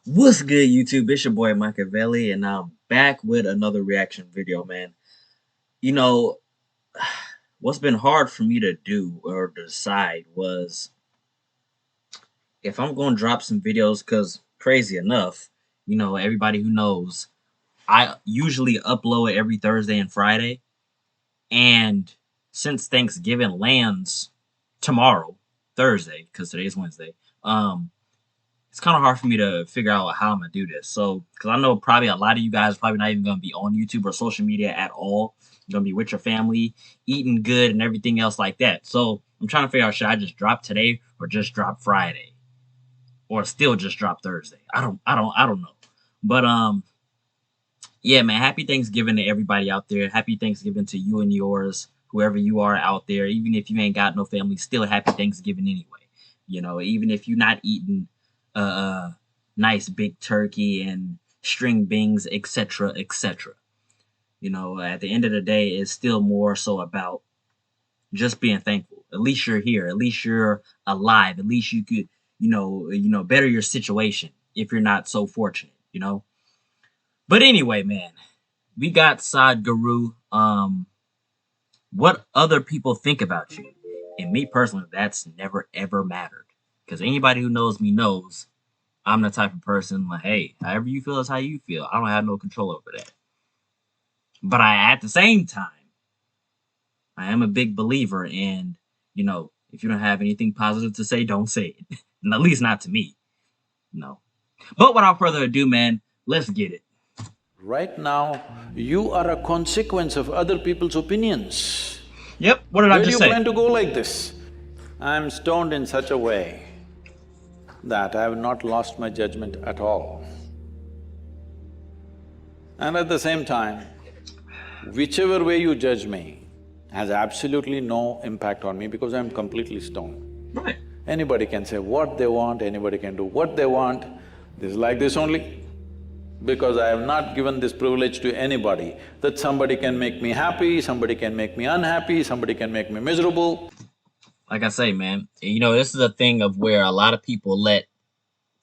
What's good, YouTube? It's your boy Machiavelli, and I'm back with another reaction video, man. You know, what's been hard for me to do or decide was if I'm going to drop some videos, because crazy enough, everybody who knows, I usually upload every Thursday and Friday, and since Thanksgiving lands tomorrow, Thursday, because today's Wednesday, um, it's kind of hard for me to figure out how I'm gonna do this. So, because I know probably a lot of you guys probably not even gonna be on YouTube or social media at all. You're gonna be with your family, eating good, and everything else like that. So, I'm trying to figure out, should I just drop today or just drop Friday or still just drop Thursday? I don't know. But yeah, man. Happy Thanksgiving to everybody out there. Happy Thanksgiving to you and yours, whoever you are out there. Even if you ain't got no family, still happy Thanksgiving anyway. Even if you're not eating nice big turkey and string beans, etc., etc. At the end of the day, it's still more so about just being thankful. At least you're here. At least you're alive. At least you could, better your situation if you're not so fortunate. But anyway, man, we got Sadhguru. What other people think about you, and me personally, that's never ever mattered. Because anybody who knows me knows I'm the type of person like, hey, however you feel is how you feel. I don't have no control over that. But at the same time, I am a big believer in, if you don't have anything positive to say, don't say it. And at least not to me. No. But without further ado, man, let's get it. Right now, you are a consequence of other people's opinions. Yep. What did I Where do just you say? plan to go like this? I'm stoned in such a way that I have not lost my judgment at all. And at the same time, whichever way you judge me has absolutely no impact on me because I'm completely stoned. Right. Anybody can say what they want, anybody can do what they want. This is like this only. Because I have not given this privilege to anybody, that somebody can make me happy, somebody can make me unhappy, somebody can make me miserable. Like I say, man, this is a thing of where a lot of people let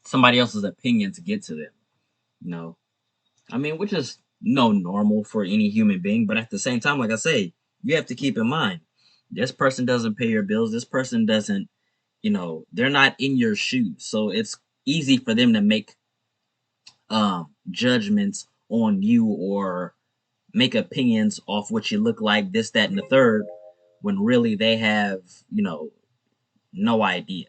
somebody else's opinions get to them. You know, which is no normal for any human being, but at the same time, like I say, you have to keep in mind, this person doesn't pay your bills, this person doesn't, they're not in your shoes. So it's easy for them to make judgments on you or make opinions off what you look like, this, that, and the third, when really they have, no idea.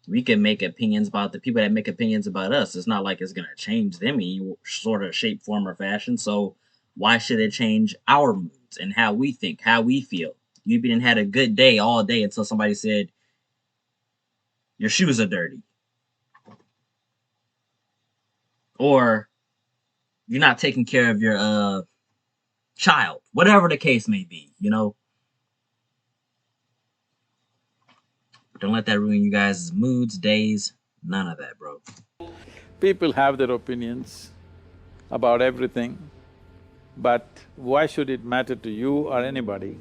We can make opinions about the people that make opinions about us. It's not like it's going to change them in any sort of shape, form, or fashion. So why should it change our moods and how we think, how we feel? You've been had a good day all day until somebody said your shoes are dirty, or you're not taking care of your child, whatever the case may be. Don't let that ruin you guys' moods, days, none of that, bro. People have their opinions about everything, but why should it matter to you or anybody?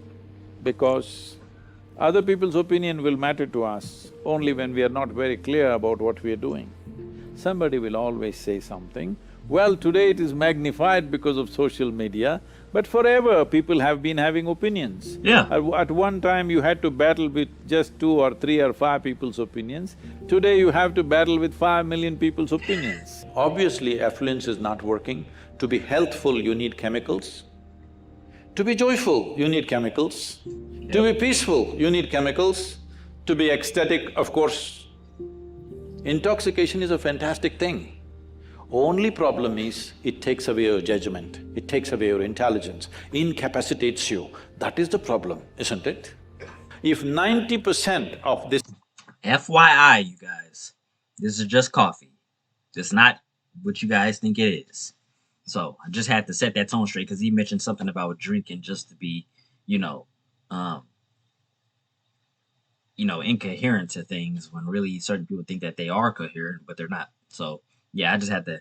Because other people's opinion will matter to us only when we are not very clear about what we are doing. Somebody will always say something. Well, today it is magnified because of social media, but forever people have been having opinions. Yeah. At one time you had to battle with just 2 or 3 or 5 people's opinions. Today you have to battle with 5 million people's opinions. Obviously, affluence is not working. To be healthful, you need chemicals. To be joyful, you need chemicals. To be peaceful, you need chemicals. To be ecstatic, of course. Intoxication is a fantastic thing. Only problem is, it takes away your judgment, it takes away your intelligence, incapacitates you. That is the problem, isn't it? If 90% of this… FYI, you guys, this is just coffee. It's not what you guys think it is. So I just had to set that tone straight because he mentioned something about drinking just to be, you know, um, incoherent to things when really certain people think that they are coherent, but they're not. So yeah, I just had to,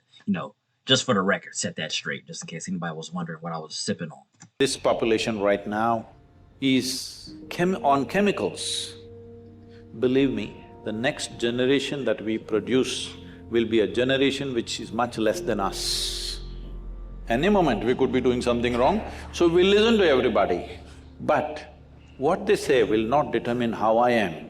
just for the record, set that straight, just in case anybody was wondering what I was sipping on. This population right now is on chemicals. Believe me, the next generation that we produce will be a generation which is much less than us. Any moment we could be doing something wrong, so we listen to everybody. But what they say will not determine how I am.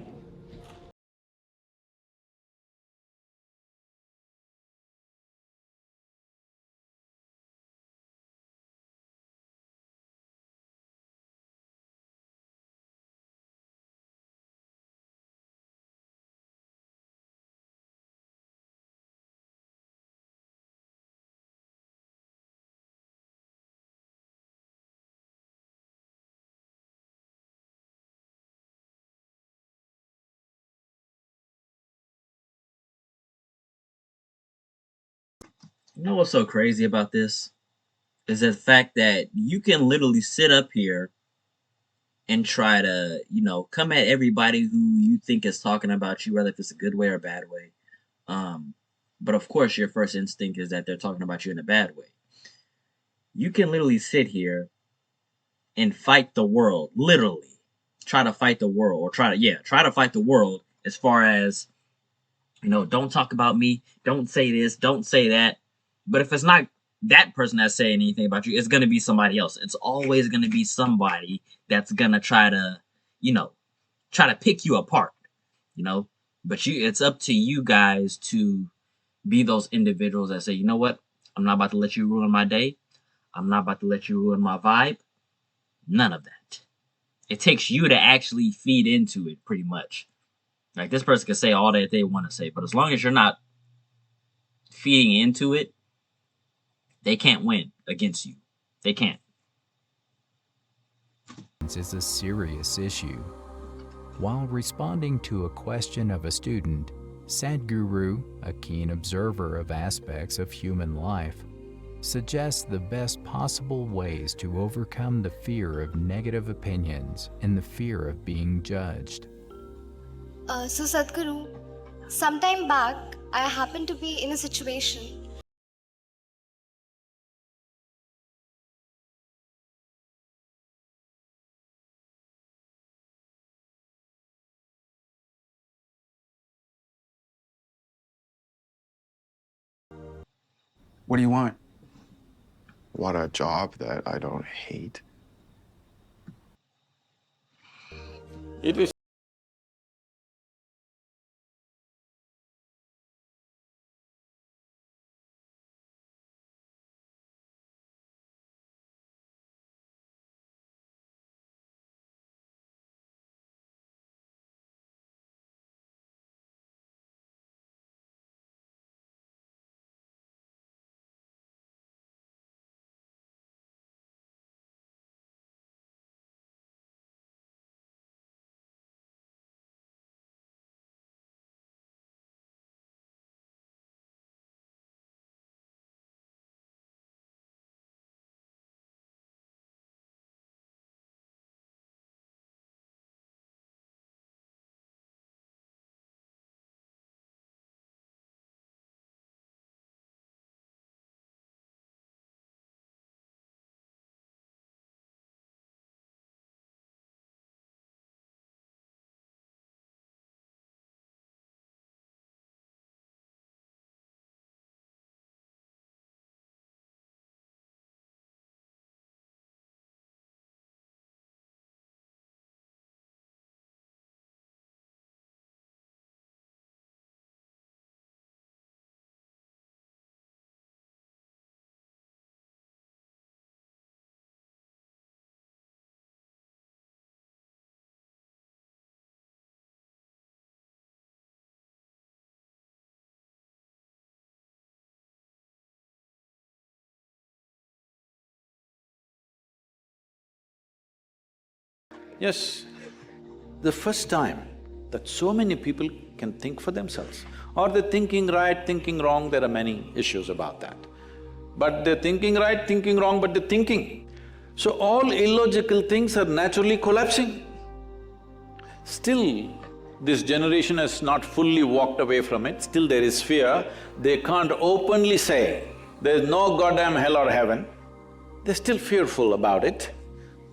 You know what's so crazy about this? Is the fact that you can literally sit up here and try to, come at everybody who you think is talking about you, whether if it's a good way or a bad way. Um, but of course, your first instinct is that they're talking about you in a bad way. You can literally sit here and fight the world, literally try to fight the world, or try to fight the world as far as, don't talk about me, don't say this, don't say that. But if it's not that person that's saying anything about you, it's going to be somebody else. It's always going to be somebody that's going to you know, try to pick you apart, you know. But it's up to you guys to be those individuals that say, you know what, I'm not about to let you ruin my day. I'm not about to let you ruin my vibe. None of that. It takes you to actually feed into it, pretty much. Like, this person can say all that they want to say, but as long as you're not feeding into it, they can't win against you. They can't. Is a serious issue. While responding to a question of a student, Sadhguru, a keen observer of aspects of human life, suggests the best possible ways to overcome the fear of negative opinions and the fear of being judged. So Sadhguru, sometime back, I happened to be in a situation. What do you want? Want a job that I don't hate? It is yes, the first time that so many people can think for themselves. Are they thinking right, thinking wrong? There are many issues about that. But they're thinking right, thinking wrong, but they're thinking. So all illogical things are naturally collapsing. Still, this generation has not fully walked away from it, still there is fear. They can't openly say, there's no goddamn hell or heaven. They're still fearful about it,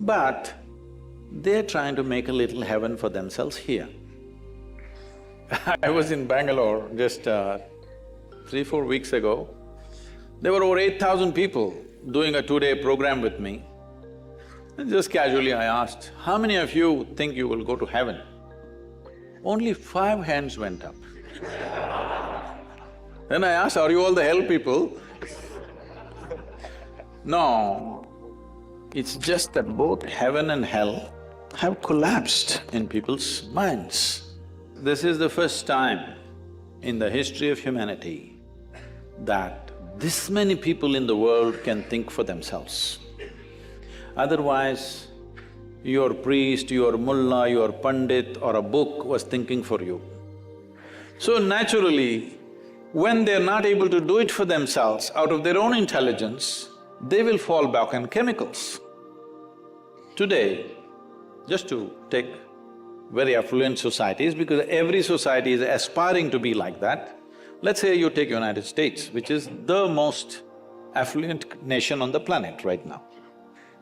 but they're trying to make a little heaven for themselves here. I was in Bangalore just 4 weeks ago, there were over 8,000 people doing a 2-day program with me. And just casually I asked, how many of you think you will go to heaven? Only 5 hands went up. Then I asked, are you all the hell people? No, it's just that both heaven and hell have collapsed in people's minds. This is the first time in the history of humanity that this many people in the world can think for themselves. Otherwise, your priest, your mullah, your pandit or a book was thinking for you. So naturally, when they're not able to do it for themselves out of their own intelligence, they will fall back on chemicals. Today, just to take very affluent societies, because every society is aspiring to be like that, let's say you take United States, which is the most affluent nation on the planet right now.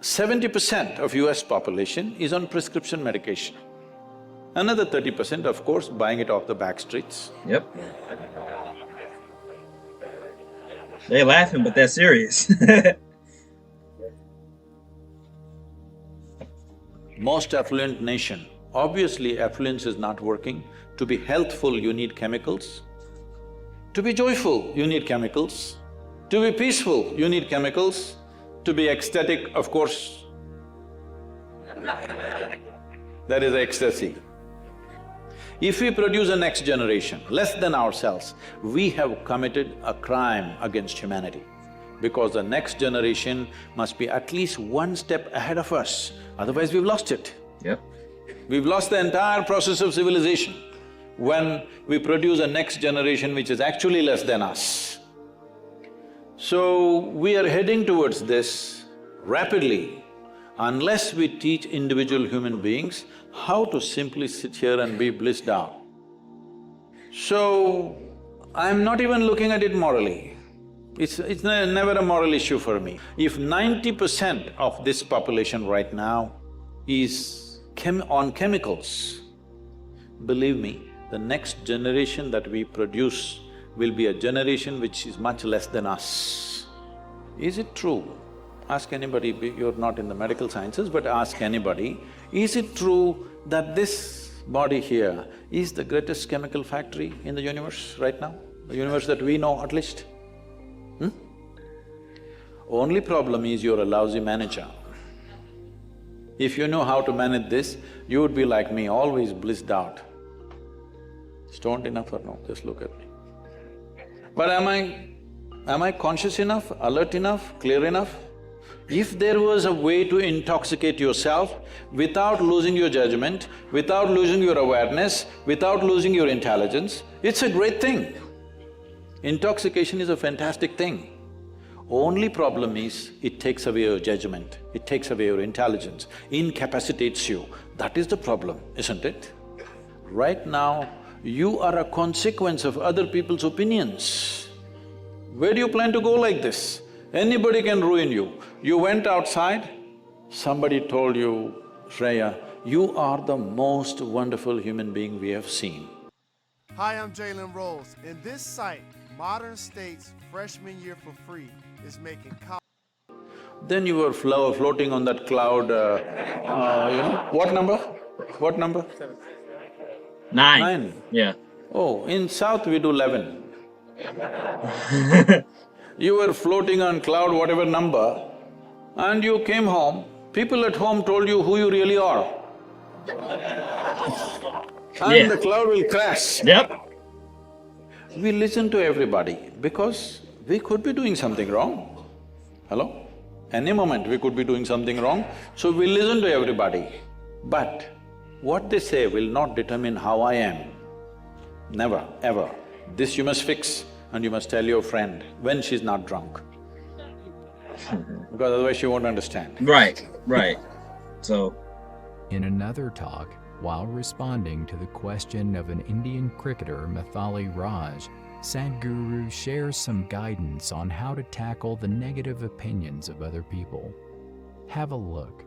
70% of US population is on prescription medication. Another 30%, of course, buying it off the back streets. Yep. They laughing, but they're serious. Most affluent nation, obviously affluence is not working. To be healthful, you need chemicals. To be joyful, you need chemicals. To be peaceful, you need chemicals. To be ecstatic, of course, that is ecstasy. If we produce a next generation less than ourselves, we have committed a crime against humanity, because the next generation must be at least one step ahead of us, otherwise we've lost it. Yep. We've lost the entire process of civilization when we produce a next generation which is actually less than us. So, we are heading towards this rapidly unless we teach individual human beings how to simply sit here and be blissed out. So, I'm not even looking at it morally. It's never a moral issue for me. If 90% of this population right now is on chemicals, believe me, the next generation that we produce will be a generation which is much less than us. Is it true? Ask anybody, you're not in the medical sciences, but ask anybody, is it true that this body here is the greatest chemical factory in the universe right now? The universe that we know at least? Only problem is you're a lousy manager. If you know how to manage this, you would be like me, always blissed out. Stoned enough or no? Just look at me. But am I conscious enough, alert enough, clear enough? If there was a way to intoxicate yourself without losing your judgment, without losing your awareness, without losing your intelligence, it's a great thing. Intoxication is a fantastic thing. Only problem is, it takes away your judgment, it takes away your intelligence, incapacitates you. That is the problem, isn't it? Right now, you are a consequence of other people's opinions. Where do you plan to go like this? Anybody can ruin you. You went outside, somebody told you, Shreya, you are the most wonderful human being we have seen. Hi, I'm Jalen Rose. In this site, Modern State's freshman year for free is making Then you were floating on that cloud, what number? What number? 9. 9. Yeah. Oh, in South we do 11. You were floating on cloud whatever number, and you came home, people at home told you who you really are. And the cloud will crash. Yep. We listen to everybody because we could be doing something wrong. Hello? Any moment we could be doing something wrong, so we listen to everybody. But what they say will not determine how I am. Never, ever. This you must fix and you must tell your friend when she's not drunk. Because otherwise she won't understand. Right, right. So… In another talk, while responding to the question of an Indian cricketer, Mithali Raj, Sadhguru shares some guidance on how to tackle the negative opinions of other people. Have a look.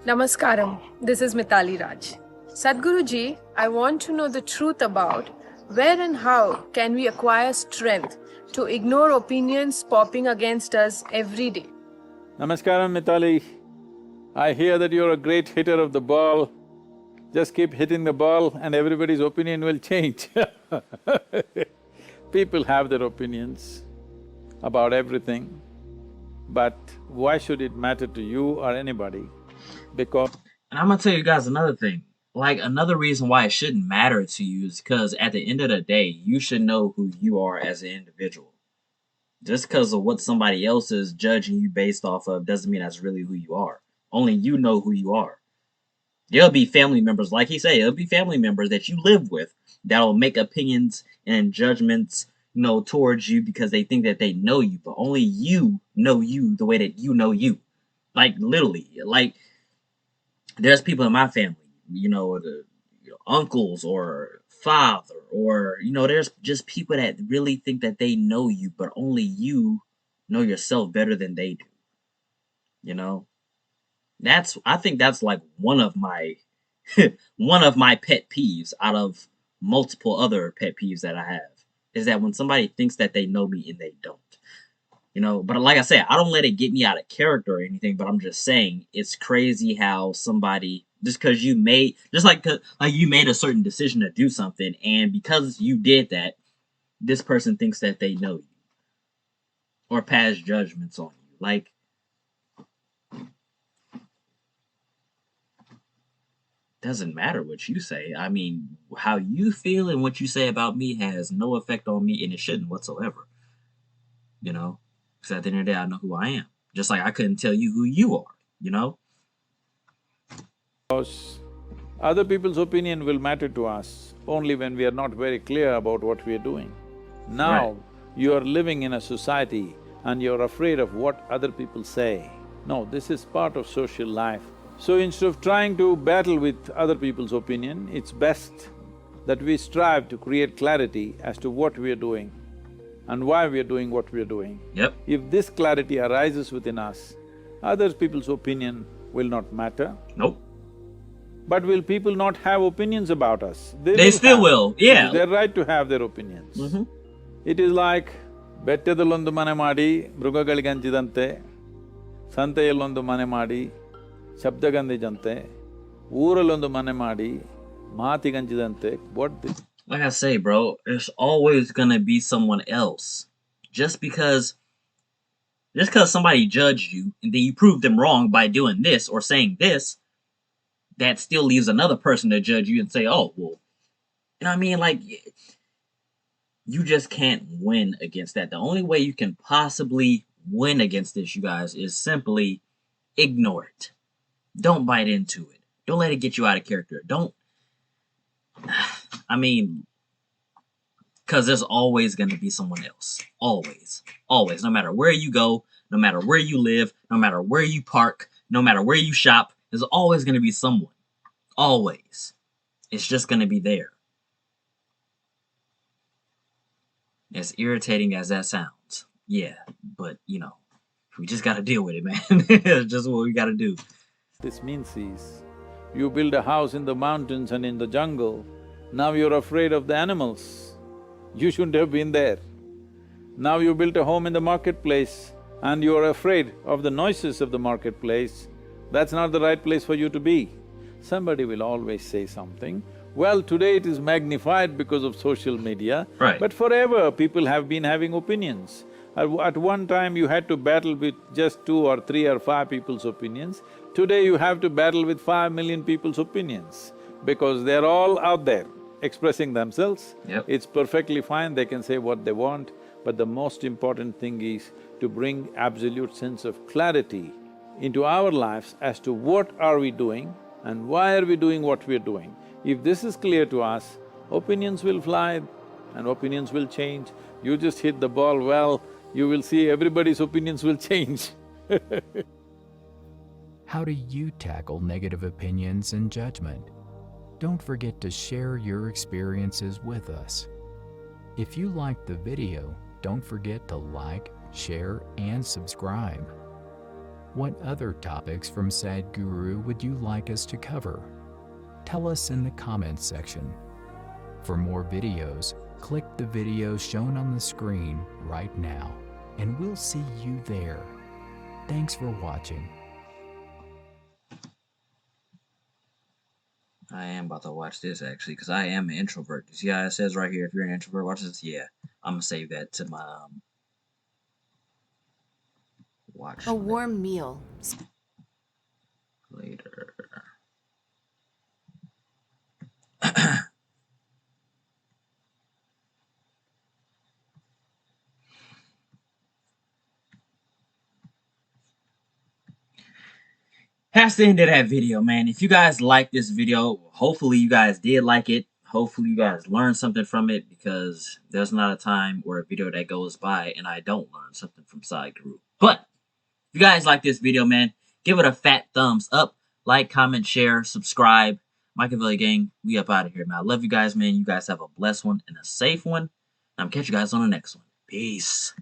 Namaskaram, this is Mithali Raj. Sadhguru ji, I want to know the truth about Where and how can we acquire strength to ignore opinions popping against us every day? Namaskaram, Mitali. I hear that you're a great hitter of the ball. Just keep hitting the ball and everybody's opinion will change. People have their opinions about everything, but why should it matter to you or anybody? Because And I'm gonna tell you guys another thing. Like, another reason why it shouldn't matter to you is because at the end of the day, you should know who you are as an individual. Just because of what somebody else is judging you based off of doesn't mean that's really who you are. Only you know who you are. There'll be family members, like he said, there'll be family members that you live with that'll make opinions and judgments, towards you because they think that they know you, but only you know you the way that you know you. Like, literally. Like, there's people in my family, uncles or father, or there's just people that really think that they know you, but only you know yourself better than they do. You know, I think that's like one of my one of my pet peeves out of multiple other pet peeves that I have is that when somebody thinks that they know me and they don't. But like I said, I don't let it get me out of character or anything, but I'm just saying it's crazy how somebody just because you made just like you made a certain decision to do something, and because you did that, this person thinks that they know you or pass judgments on you. Like, doesn't matter what you say. I mean, how you feel and what you say about me has no effect on me, and it shouldn't whatsoever. Because at the end of the day, I know who I am. Just like I couldn't tell you who you are. other people's opinion will matter to us only when we are not very clear about what we are doing. Now, Right. you are living in a society and you're afraid of what other people say. No, this is part of social life. So instead of trying to battle with other people's opinion, it's best that we strive to create clarity as to what we are doing and why we are doing what we are doing. Yep. If this clarity arises within us, other people's opinion will not matter. Nope. But will people not have opinions about us? They still have. will, It yeah. is their right to have their opinions. It is like ಬೆಟ್ಟದಲ್ಲೊಂದು ಮನೆ ಮಾಡಿ ಮೃಗಗಳಿಗಂಚಿದಂತೆ, ಸಂತೆಯಲ್ಲೊಂದು ಮನೆ ಮಾಡಿ ಶಬ್ದಗಂಧಿದಂತೆ, ಊರಲ್ಲೊಂದು ಮನೆ ಮಾಡಿ ಮಾತಿಗಂಚಿದಂತೆ. Like I say, bro, there's always gonna be someone else. Just because somebody judged you and then you proved them wrong by doing this or saying this, that still leaves another person to judge you and say, oh, well, you know what I mean? Like, you just can't win against that. The only way you can possibly win against this, you guys, is simply ignore it. Don't bite into it. Don't let it get you out of character. Because there's always going to be someone else. Always. Always. No matter where you go, no matter where you live, no matter where you park, no matter where you shop, there's always going to be someone. Always. It's just going to be there. As irritating as that sounds. Yeah, but, we just got to deal with it, man. It's just what we got to do. This means is, you build a house in the mountains and in the jungle, now you're afraid of the animals. You shouldn't have been there. Now you built a home in the marketplace and you're afraid of the noises of the marketplace. That's not the right place for you to be. Somebody will always say something. Well, today it is magnified because of social media. Right. But forever people have been having opinions. At one time you had to battle with just 2 or 3 or 5 people's opinions. Today you have to battle with 5 million people's opinions because they're all out there expressing themselves. Yep. It's perfectly fine, they can say what they want, but the most important thing is to bring absolute sense of clarity into our lives as to what are we doing and why are we doing what we're doing. If this is clear to us, opinions will fly and opinions will change. You just hit the ball well, you will see everybody's opinions will change. How do you tackle negative opinions and judgment? Don't forget to share your experiences with us. If you liked the video, don't forget to like, share, and subscribe. What other topics from Sadhguru would you like us to cover? Tell us in the comments section. For more videos, click the video shown on the screen right now, and we'll see you there. Thanks for watching. I am about to watch this actually, because I am an introvert. You see how it says right here, if you're an introvert, watch this. Yeah, I'm gonna save that to my watch A warm meal. later. That's the end of that video, man. If you guys like this video, hopefully you guys did like it. Hopefully you guys learned something from it, because there's not a time or a video that goes by and I don't learn something from Sadhguru. But if you guys like this video, man, give it a fat thumbs up. Like, comment, share, subscribe. Machiavelli Gang, we up out of here, man. I love you guys, man. You guys have a blessed one and a safe one. I'm catch you guys on the next one. Peace.